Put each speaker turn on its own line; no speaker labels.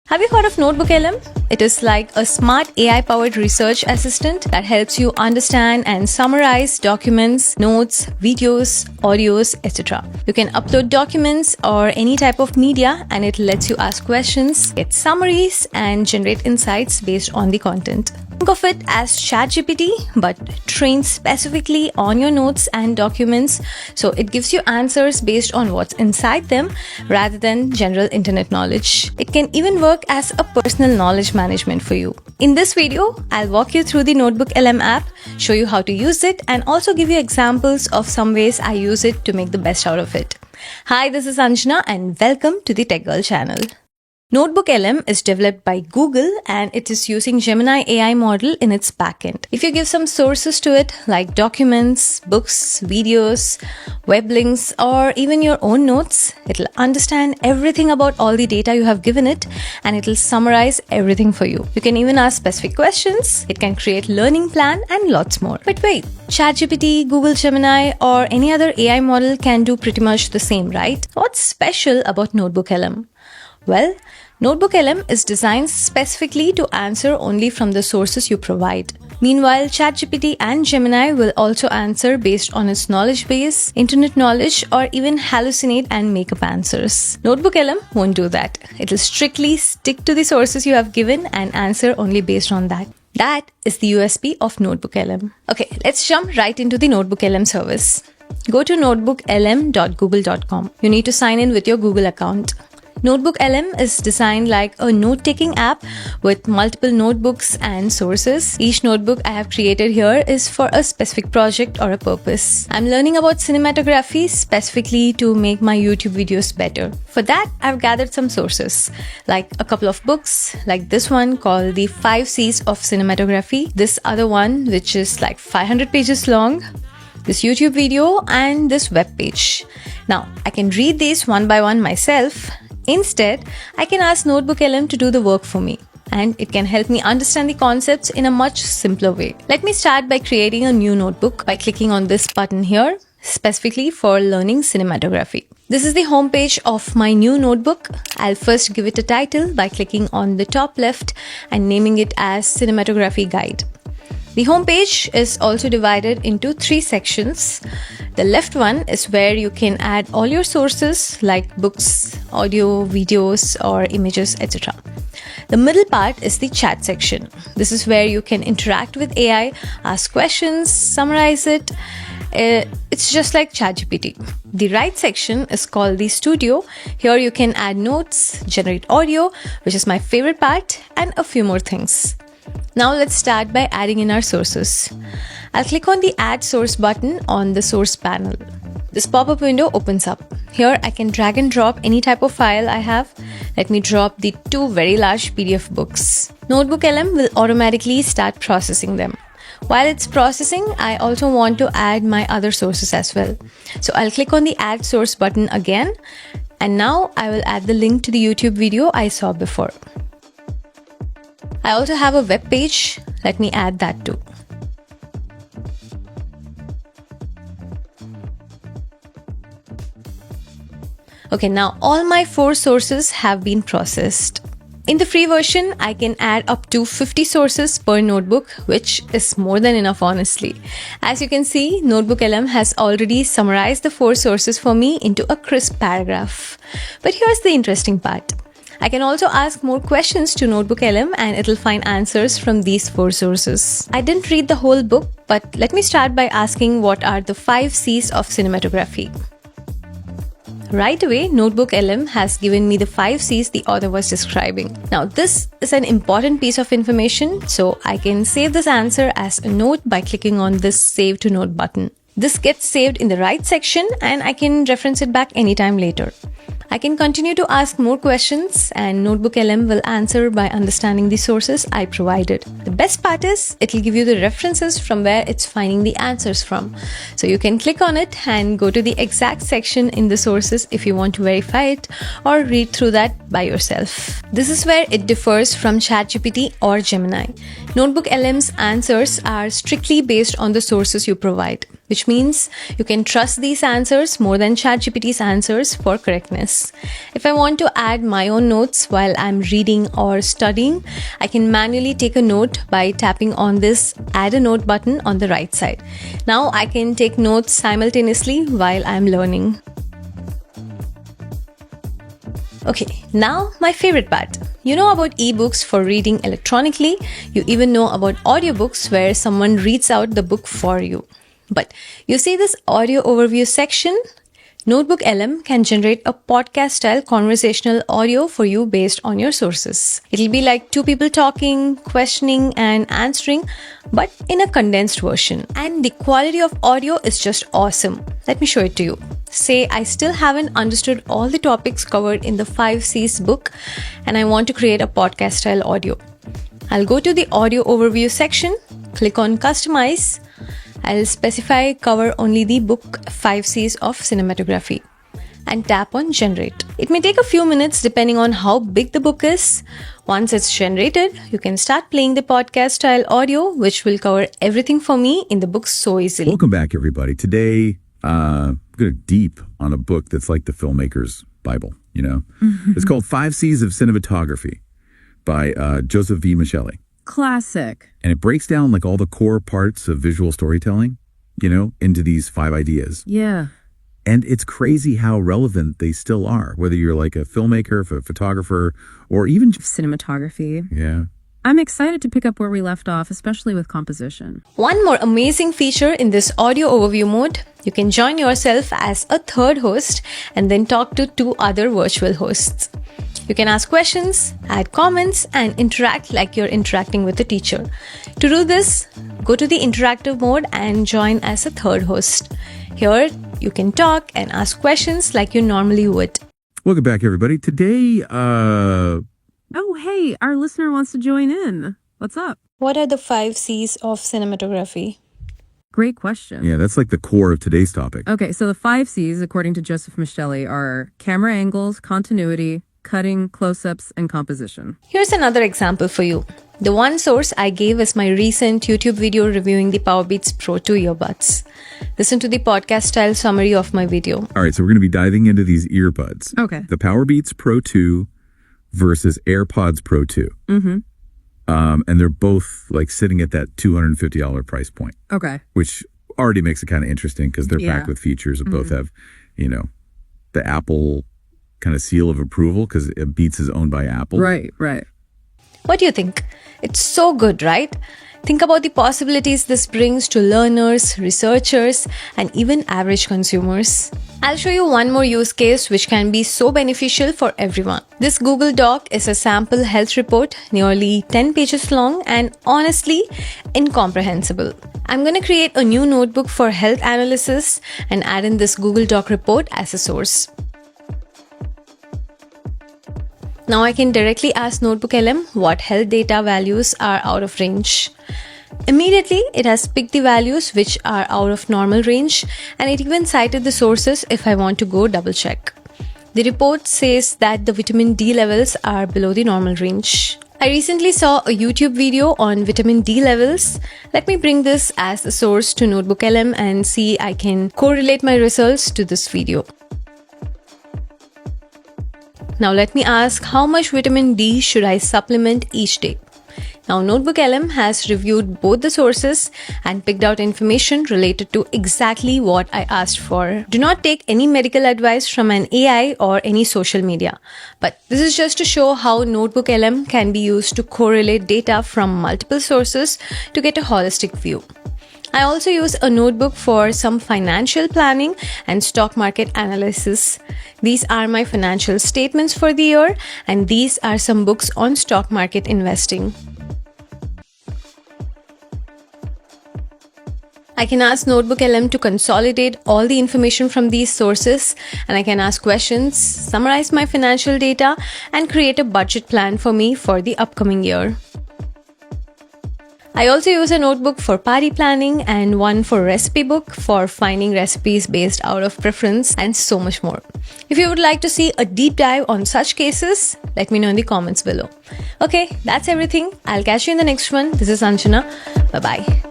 Have you heard of NotebookLM? It is like a smart AI-powered research assistant that helps you understand and summarize documents, notes, videos, audios, etc. You can upload documents or any type of media and it lets you ask questions, get summaries, and generate insights based on the content. Think of it as ChatGPT, but trained specifically on your notes and documents, so it gives you answers based on what's inside them rather than general internet knowledge. It can even work as a personal knowledge management for you. In this video, I'll walk you through the NotebookLM app, show you how to use it, and also give you examples of some ways I use it to make the best out of it. Hi, this is Anjana and welcome to the Tech Girl channel. NotebookLM is developed by Google and it is using Gemini AI model in its backend. If you give some sources to it like documents, books, videos, web links, or even your own notes, it'll understand everything about all the data you have given it and it'll summarize everything for you. You can even ask specific questions, it can create learning plan and lots more. But wait, ChatGPT, Google Gemini, or any other AI model can do pretty much the same, right? What's special about NotebookLM? Well, NotebookLM is designed specifically to answer only from the sources you provide. Meanwhile, ChatGPT and Gemini will also answer based on its knowledge base, internet knowledge, or even hallucinate and make up answers. NotebookLM won't do that. It will strictly stick to the sources you have given and answer only based on that. That is the USP of NotebookLM. Okay, let's jump right into the NotebookLM service. Go to notebooklm.google.com. You need to sign in with your Google account. NotebookLM is designed like a note-taking app with multiple notebooks and sources. Each notebook I have created here is for a specific project or a purpose. I'm learning about cinematography specifically to make my YouTube videos better. For that, I've gathered some sources, like a couple of books, like this one called The 5 C's of Cinematography, this other one which is like 500 pages long, this YouTube video, and this web page. Now, I can read these one by one myself. Instead, I can ask NotebookLM to do the work for me, and it can help me understand the concepts in a much simpler way. Let me start by creating a new notebook by clicking on this button here, specifically for learning cinematography. This is the home page of my new notebook. I'll first give it a title by clicking on the top left and naming it as Cinematography Guide. The homepage is also divided into 3 sections. The left one is where you can add all your sources like books, audio, videos, or images, etc. The middle part is the chat section. This is where you can interact with AI, ask questions, summarize it. It's just like ChatGPT. The right section is called the studio. Here you can add notes, generate audio, which is my favorite part, and a few more things. Now let's start by adding in our sources. I'll click on the Add Source button on the Source panel. This pop-up window opens up. Here I can drag and drop any type of file I have. Let me drop the 2 very large PDF books. NotebookLM will automatically start processing them. While it's processing, I also want to add my other sources as well. So I'll click on the Add Source button again, and now I will add the link to the YouTube video I saw before. I also have a web page. Let me add that too. Okay, now all my 4 sources have been processed. In the free version, I can add up to 50 sources per notebook, which is more than enough, honestly. As you can see, NotebookLM has already summarized the 4 sources for me into a crisp paragraph. But here's the interesting part. I can also ask more questions to NotebookLM and it'll find answers from these 4 sources. I didn't read the whole book, but let me start by asking what are the 5 C's of cinematography. Right away, NotebookLM has given me the 5 C's the author was describing. Now, this is an important piece of information, so I can save this answer as a note by clicking on this Save to Note button. This gets saved in the right section and I can reference it back anytime later. I can continue to ask more questions and NotebookLM will answer by understanding the sources I provided. The best part is it'll give you the references from where it's finding the answers from. So you can click on it and go to the exact section in the sources if you want to verify it or read through that by yourself. This is where it differs from ChatGPT or Gemini. NotebookLM's answers are strictly based on the sources you provide. which means you can trust these answers more than ChatGPT's answers for correctness. If I want to add my own notes while I'm reading or studying, I can manually take a note by tapping on this Add a Note button on the right side. Now I can take notes simultaneously while I'm learning. Okay, now my favorite part. You know about ebooks for reading electronically. You even know about audiobooks where someone reads out the book for you. But you see this audio overview section? NotebookLM can generate a podcast-style conversational audio for you based on your sources. It'll be like two people talking, questioning, and answering, but in a condensed version. And the quality of audio is just awesome. Let me show it to you. Say I still haven't understood all the topics covered in the 5 C's book, and I want to create a podcast-style audio. I'll go to the audio overview section, click on Customize. I'll specify cover only the book 5 C's of cinematography and tap on Generate. It may take a few minutes depending on how big the book is. Once it's generated, you can start playing the podcast style audio, which will cover everything for me in the book so easily.
Welcome back, everybody. Today, I'm going to deep on a book that's like the filmmaker's Bible, you know? It's called 5 C's of Cinematography by Joseph V. Michelli.
Classic.
And it breaks down like all the core parts of visual storytelling, you know, into these 5 ideas.
Yeah.
And it's crazy how relevant they still are, whether you're like a filmmaker, a photographer, or even
Cinematography.
Yeah.
I'm excited to pick up where we left off, especially with composition.
One more amazing feature in this audio overview mode, you can join yourself as a third host and then talk to 2 other virtual hosts. You can ask questions, add comments, and interact like you're interacting with the teacher. To do this, go to the interactive mode and join as a third host. Here, you can talk and ask questions like you normally would.
Welcome back, everybody. Today,
Oh, hey, our listener wants to join in. What's up?
What are the 5 C's of cinematography?
Great question.
yeah, that's like the core of today's topic.
Okay, so the 5 C's, according to Joseph Michelli, are camera angles, continuity, cutting, close-ups, and composition.
Here's another example for you. The one source I gave is my recent YouTube video reviewing the Powerbeats Pro 2 earbuds. Listen to the podcast-style summary of my video.
All right, so we're going to be diving into these earbuds.
Okay.
The Powerbeats Pro 2 versus AirPods Pro 2.
Mm-hmm.
And they're both like sitting at that $250 price point,
Okay.
which already makes it kind of interesting because they're packed with features and both have, you know, the Apple kind of seal of approval because Beats is owned by Apple.
Right.
What do you think? It's so good, right? Think about the possibilities this brings to learners, researchers, and even average consumers. I'll show you one more use case which can be so beneficial for everyone. This Google Doc is a sample health report, nearly 10 pages long and honestly incomprehensible. I'm going to create a new notebook for health analysis and add in this Google Doc report as a source. Now I can directly ask NotebookLM what health data values are out of range. Immediately, it has picked the values which are out of normal range, and it even cited the sources if I want to go double check. The report says that the vitamin D levels are below the normal range. I recently saw a YouTube video on vitamin D levels. Let me bring this as a source to NotebookLM and see I can correlate my results to this video. Now let me ask how much vitamin D should I supplement each day? Now NotebookLM has reviewed both the sources and picked out information related to exactly what I asked for. Do not take any medical advice from an AI or any social media. But this is just to show how NotebookLM can be used to correlate data from multiple sources to get a holistic view. I also use a notebook for some financial planning and stock market analysis. These are my financial statements for the year, and these are some books on stock market investing. I can ask NotebookLM to consolidate all the information from these sources, and I can ask questions, summarize my financial data, and create a budget plan for me for the upcoming year. I also use a notebook for party planning and one for recipe book for finding recipes based out of preference and so much more. If you would like to see a deep dive on such cases, let me know in the comments below. Okay, that's everything. I'll catch you in the next one. This is Anjana. Bye-bye.